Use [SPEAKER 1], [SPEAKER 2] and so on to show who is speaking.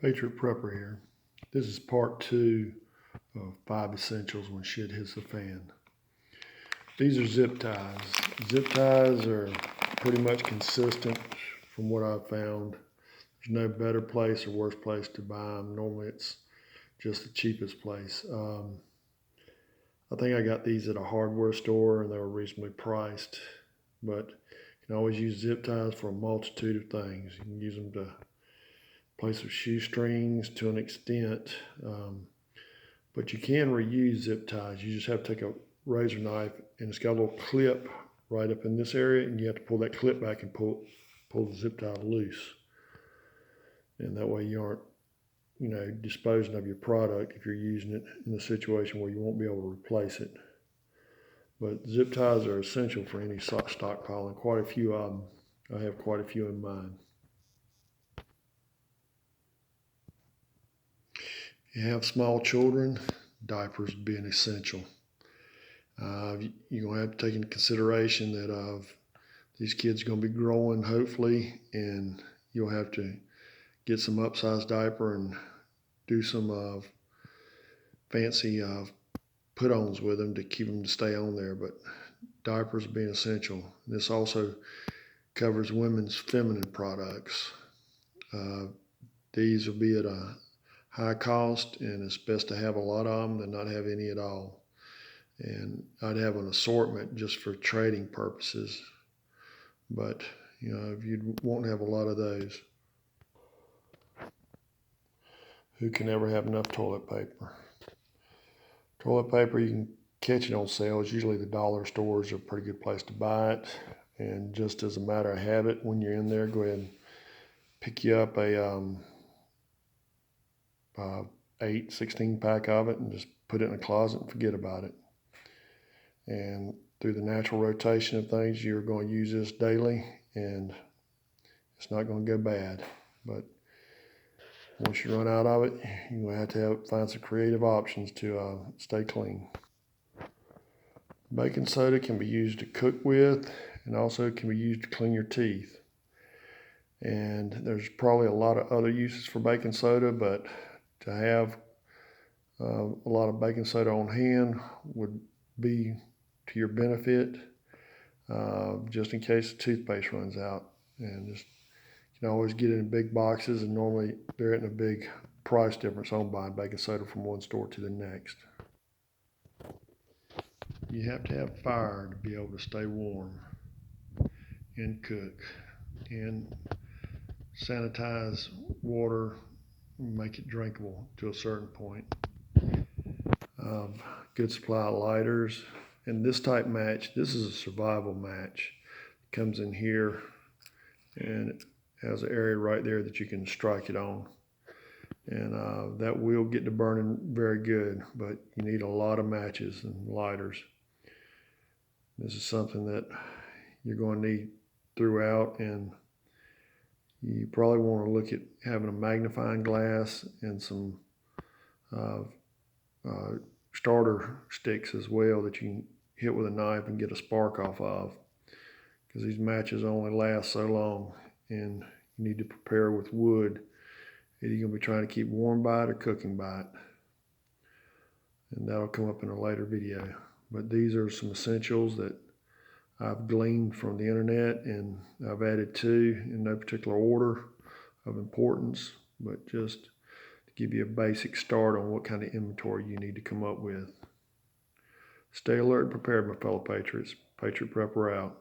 [SPEAKER 1] Patriot Prepper here. This is part 2 of 5 essentials when shit hits the fan. These are zip ties. Zip ties are pretty much consistent from what I've found. There's no better place or worse place to buy them. Normally it's just the cheapest place. I think I got these at a hardware store and they were reasonably priced, but you can always use zip ties for a multitude of things. You can use them to place with shoestrings to an extent, but you can reuse zip ties. You just have to take a razor knife and it's got a little clip right up in this area, and you have to pull that clip back and pull the zip tie loose. And that way you aren't, disposing of your product if you're using it in a situation where you won't be able to replace it. But zip ties are essential for any stockpile, and quite a few of them. I have quite a few in mine. You have small children, diapers would be an essential. You're going to have to take into consideration that these kids are going to be growing, hopefully, and you'll have to get some upsized diaper and do some fancy put-ons with them to keep them to stay on there. But diapers being essential. This also covers women's feminine products. These will be at a high cost, and it's best to have a lot of them than not have any at all. And I'd have an assortment just for trading purposes, but you won't have a lot of those. Who can ever have enough toilet paper? Toilet paper, you can catch it on sales. Usually the dollar stores are a pretty good place to buy it. And just as a matter of habit, when you're in there, go ahead and pick you up a 16 pack of it and just put it in a closet and forget about it. And through the natural rotation of things, you're going to use this daily, and it's not going to go bad. But once you run out of it, you're going to have to find some creative options to stay clean. Baking soda can be used to cook with, and also can be used to clean your teeth. And there's probably a lot of other uses for baking soda, but to have a lot of baking soda on hand would be to your benefit, just in case the toothpaste runs out. And just you can always get it in big boxes, and normally there isn't a big price difference on buying baking soda from one store to the next. You have to have fire to be able to stay warm and cook, and sanitize water, make it drinkable to a certain point. Good supply of lighters. And this type match, this is a survival match. It comes in here and it has an area right there that you can strike it on. And that will get to burning very good, but you need a lot of matches and lighters. This is something that you're going to need throughout, and you probably want to look at having a magnifying glass and some starter sticks as well that you can hit with a knife and get a spark off of, because these matches only last so long, and you need to prepare with wood. Either you're going to be trying to keep warm by it or cooking by it, and that'll come up in a later video. But these are some essentials that I've gleaned from the internet, and I've added to in no particular order of importance, but just to give you a basic start on what kind of inventory you need to come up with. Stay alert and prepared, my fellow patriots. Patriot Prepper out.